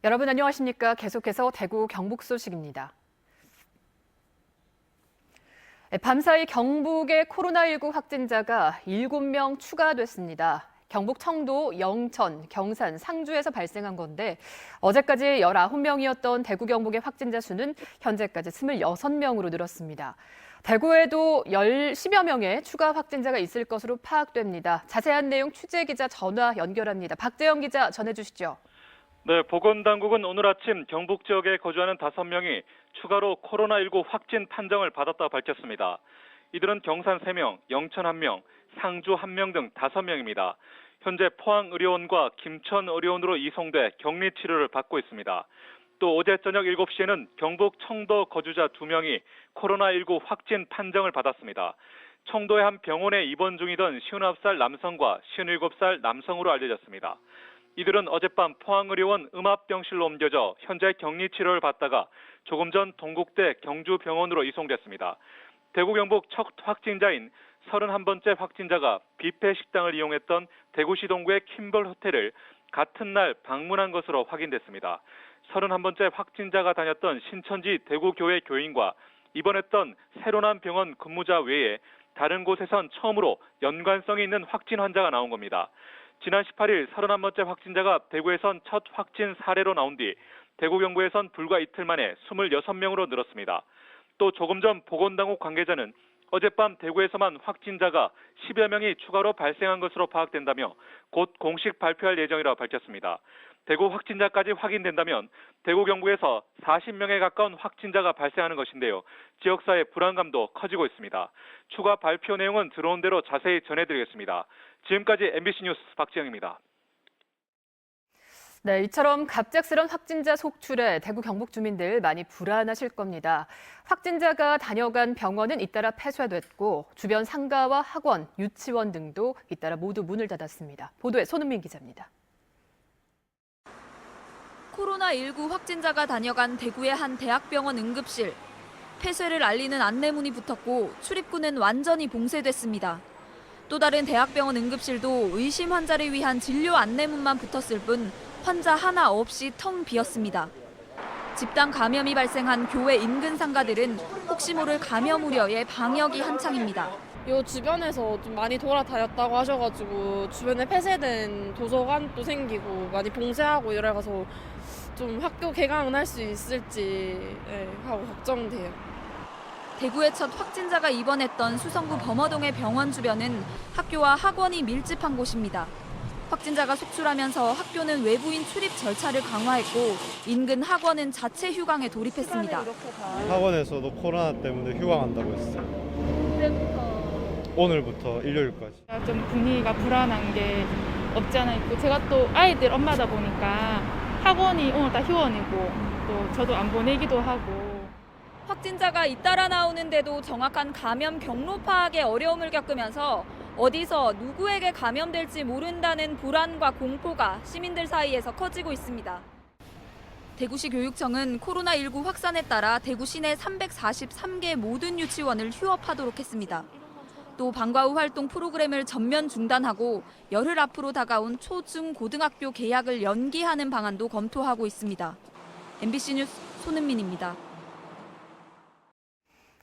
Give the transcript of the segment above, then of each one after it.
여러분 안녕하십니까? 계속해서 대구 경북 소식입니다. 밤사이 경북의 코로나19 확진자가 7명 추가됐습니다. 경북 청도, 영천, 경산, 상주에서 발생한 건데 어제까지 19명이었던 대구 경북의 확진자 수는 현재까지 26명으로 늘었습니다. 대구에도 10여 명의 추가 확진자가 있을 것으로 파악됩니다. 자세한 내용 취재기자 전화 연결합니다. 박재영 기자 전해주시죠. 네, 보건당국은 오늘 아침 경북 지역에 거주하는 5명이 추가로 코로나19 확진 판정을 받았다고 밝혔습니다. 이들은 경산 3명, 영천 1명, 상주 1명 등 5명입니다. 현재 포항의료원과 김천의료원으로 이송돼 격리치료를 받고 있습니다. 또 어제 저녁 7시에는 경북 청도 거주자 2명이 코로나19 확진 판정을 받았습니다. 청도의 한 병원에 입원 중이던 59살 남성과 57살 남성으로 알려졌습니다. 이들은 어젯밤 포항의료원 음압병실로 옮겨져 현재 격리치료를 받다가 조금 전 동국대 경주병원으로 이송됐습니다. 대구 경북 첫 확진자인 31번째 확진자가 뷔페 식당을 이용했던 대구시 동구의 킴벌 호텔을 같은 날 방문한 것으로 확인됐습니다. 31번째 확진자가 다녔던 신천지 대구교회 교인과 입원했던 새로난 병원 근무자 외에 다른 곳에선 처음으로 연관성이 있는 확진 환자가 나온 겁니다. 지난 18일 31번째 확진자가 대구에선 첫 확진 사례로 나온 뒤 대구 경북에선 불과 이틀 만에 26명으로 늘었습니다. 또 조금 전 보건당국 관계자는 어젯밤 대구에서만 확진자가 10여 명이 추가로 발생한 것으로 파악된다며 곧 공식 발표할 예정이라고 밝혔습니다. 대구 확진자까지 확인된다면 대구 경북에서 40명에 가까운 확진자가 발생하는 것인데요. 지역사회 불안감도 커지고 있습니다. 추가 발표 내용은 들어온 대로 자세히 전해드리겠습니다. 지금까지 MBC 뉴스 박지영입니다. 네, 이처럼 갑작스런 확진자 속출에 대구 경북 주민들 많이 불안하실 겁니다. 확진자가 다녀간 병원은 잇따라 폐쇄됐고 주변 상가와 학원, 유치원 등도 잇따라 모두 문을 닫았습니다. 보도에 손은민 기자입니다. 코로나19 확진자가 다녀간 대구의 한 대학병원 응급실. 폐쇄를 알리는 안내문이 붙었고 출입구는 완전히 봉쇄됐습니다. 또 다른 대학병원 응급실도 의심 환자를 위한 진료 안내문만 붙었을 뿐 환자 하나 없이 텅 비었습니다. 집단 감염이 발생한 교회 인근 상가들은 혹시 모를 감염 우려에 방역이 한창입니다. 요 주변에서 좀 많이 돌아다녔다고 하셔가지고 주변에 폐쇄된 도서관도 생기고 많이 봉쇄하고 이래가서 좀 학교 개강은 할 수 있을지 하고 걱정돼요. 대구의 첫 확진자가 입원했던 수성구 범어동의 병원 주변은 학교와 학원이 밀집한 곳입니다. 확진자가 속출하면서 학교는 외부인 출입 절차를 강화했고 인근 학원은 자체 휴강에 돌입했습니다. 학원에서도 코로나 때문에 휴강한다고 했어요. 오늘부터 일요일까지. 좀 분위기가 불안한 게 없지 않아 있고 제가 또 아이들 엄마다 보니까 학원이 오늘 다 휴원이고 또 저도 안 보내기도 하고. 확진자가 잇따라 나오는데도 정확한 감염 경로 파악에 어려움을 겪으면서 어디서 누구에게 감염될지 모른다는 불안과 공포가 시민들 사이에서 커지고 있습니다. 대구시 교육청은 코로나19 확산에 따라 대구 시내 343개 모든 유치원을 휴업하도록 했습니다. 또 방과 후 활동 프로그램을 전면 중단하고 열흘 앞으로 다가온 초, 중, 고등학교 개학을 연기하는 방안도 검토하고 있습니다. MBC 뉴스 손은민입니다.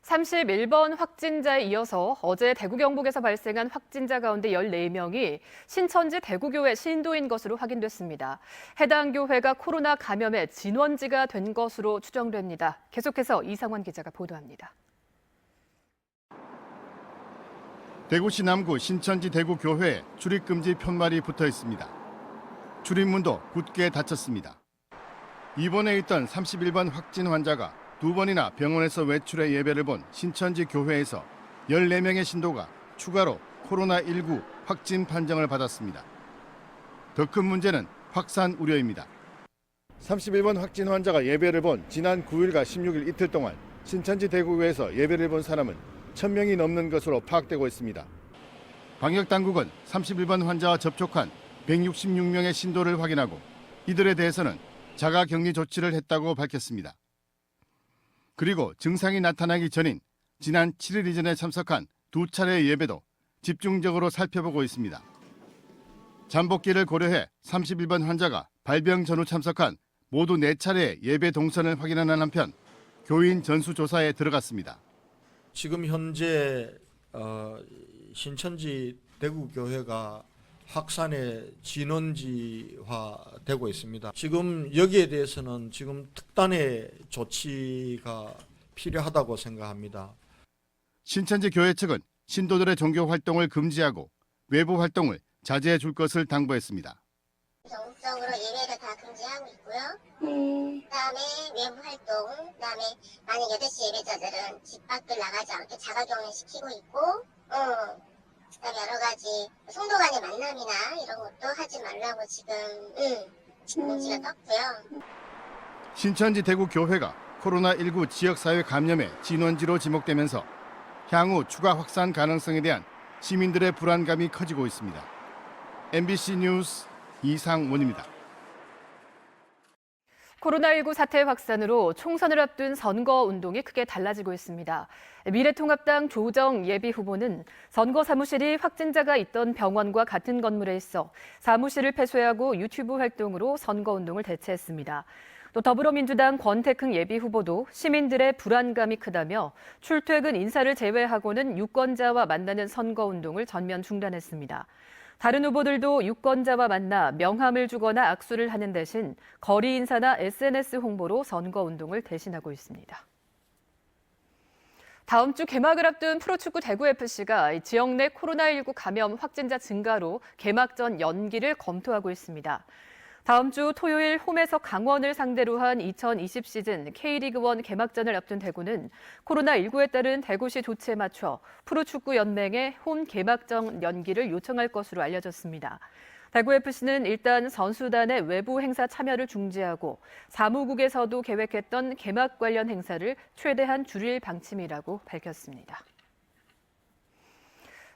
31번 확진자에 이어서 어제 대구 경북에서 발생한 확진자 가운데 14명이 신천지 대구교회 신도인 것으로 확인됐습니다. 해당 교회가 코로나 감염의 진원지가 된 것으로 추정됩니다. 계속해서 이상원 기자가 보도합니다. 대구시 남구 신천지 대구교회에 출입금지 편말이 붙어 있습니다. 출입문도 굳게 닫혔습니다. 입원해 있던 31번 확진 환자가 2번이나 병원에서 외출해 예배를 본 신천지 교회에서 14명의 신도가 추가로 코로나19 확진 판정을 받았습니다. 더 큰 문제는 확산 우려입니다. 31번 확진 환자가 예배를 본 지난 9일과 16일 이틀 동안 신천지 대구교회에서 예배를 본 사람은 1,000명이 넘는 것으로 파악되고 있습니다. 방역당국은 31번 환자와 접촉한 166명의 신도를 확인하고 이들에 대해서는 자가격리 조치를 했다고 밝혔습니다. 그리고 증상이 나타나기 전인 지난 7일 이전에 참석한 2차례 예배도 집중적으로 살펴보고 있습니다. 잠복기를 고려해 31번 환자가 발병 전후 참석한 모두 4차례 예배 동선을 확인하는 한편 교인 전수조사에 들어갔습니다. 지금 현재 신천지 대구교회가 확산의 진원지화되고 있습니다. 지금 여기에 대해서는 지금 특단의 조치가 필요하다고 생각합니다. 신천지 교회 측은 신도들의 종교 활동을 금지하고 외부 활동을 자제해 줄 것을 당부했습니다. 전국적으로 예배를 다 금지하고 있고요. 그다음에 외부 활동, 그다음에 만약 8시 예배자들은 집 밖을 나가지 않게 자가격리 시키고 있고, 그다음에 여러 가지 성도 간의 만남이나 이런 것도 하지 말라고 지금 공지가 떴고요. 신천지 대구 교회가 코로나19 지역사회 감염의 진원지로 지목되면서 향후 추가 확산 가능성에 대한 시민들의 불안감이 커지고 있습니다. MBC 뉴스 이상원입니다. 코로나19 사태 확산으로 총선을 앞둔 선거운동이 크게 달라지고 있습니다. 미래통합당 조정 예비후보는 선거 사무실이 확진자가 있던 병원과 같은 건물에 있어 사무실을 폐쇄하고 유튜브 활동으로 선거운동을 대체했습니다. 또 더불어민주당 권태흠 예비후보도 시민들의 불안감이 크다며 출퇴근 인사를 제외하고는 유권자와 만나는 선거운동을 전면 중단했습니다. 다른 후보들도 유권자와 만나 명함을 주거나 악수를 하는 대신 거리 인사나 SNS 홍보로 선거운동을 대신하고 있습니다. 다음 주 개막을 앞둔 프로축구 대구FC가 지역 내 코로나19 감염 확진자 증가로 개막전 연기를 검토하고 있습니다. 다음 주 토요일 홈에서 강원을 상대로 한 2020 시즌 K리그1 개막전을 앞둔 대구는 코로나19에 따른 대구시 조치에 맞춰 프로축구연맹에 홈 개막전 연기를 요청할 것으로 알려졌습니다. 대구FC는 일단 선수단의 외부 행사 참여를 중지하고 사무국에서도 계획했던 개막 관련 행사를 최대한 줄일 방침이라고 밝혔습니다.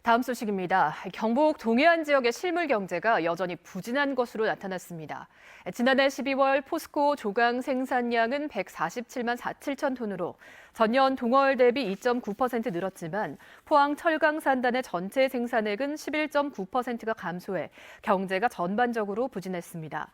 다음 소식입니다. 경북 동해안 지역의 실물 경제가 여전히 부진한 것으로 나타났습니다. 지난해 12월 포스코 조강 생산량은 147만 7천 톤으로 전년 동월 대비 2.9% 늘었지만 포항 철강산단의 전체 생산액은 11.9%가 감소해 경제가 전반적으로 부진했습니다.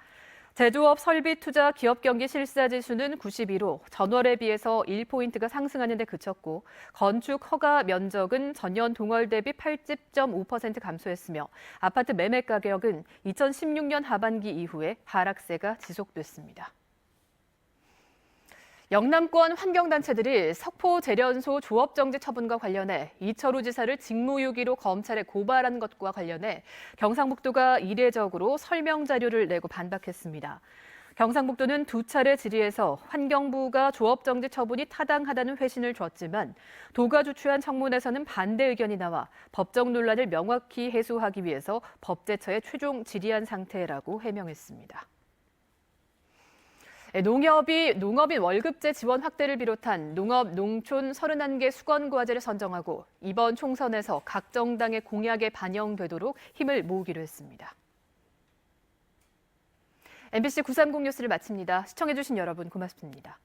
제조업 설비 투자 기업 경기 실사 지수는 92로 전월에 비해서 1포인트가 상승하는 데 그쳤고 건축 허가 면적은 전년 동월 대비 80.5% 감소했으며 아파트 매매 가격은 2016년 하반기 이후에 하락세가 지속됐습니다. 영남권 환경단체들이 석포제련소 조업정지 처분과 관련해 이철우 지사를 직무유기로 검찰에 고발한 것과 관련해 경상북도가 이례적으로 설명 자료를 내고 반박했습니다. 경상북도는 2차례 질의에서 환경부가 조업정지 처분이 타당하다는 회신을 줬지만 도가 주최한 청문회에서는 반대 의견이 나와 법적 논란을 명확히 해소하기 위해서 법제처에 최종 질의한 상태라고 해명했습니다. 농업인 월급제 지원 확대를 비롯한 농업, 농촌 31개 수건과제를 선정하고 이번 총선에서 각 정당의 공약에 반영되도록 힘을 모으기로 했습니다. MBC 930 뉴스를 마칩니다. 시청해주신 여러분 고맙습니다.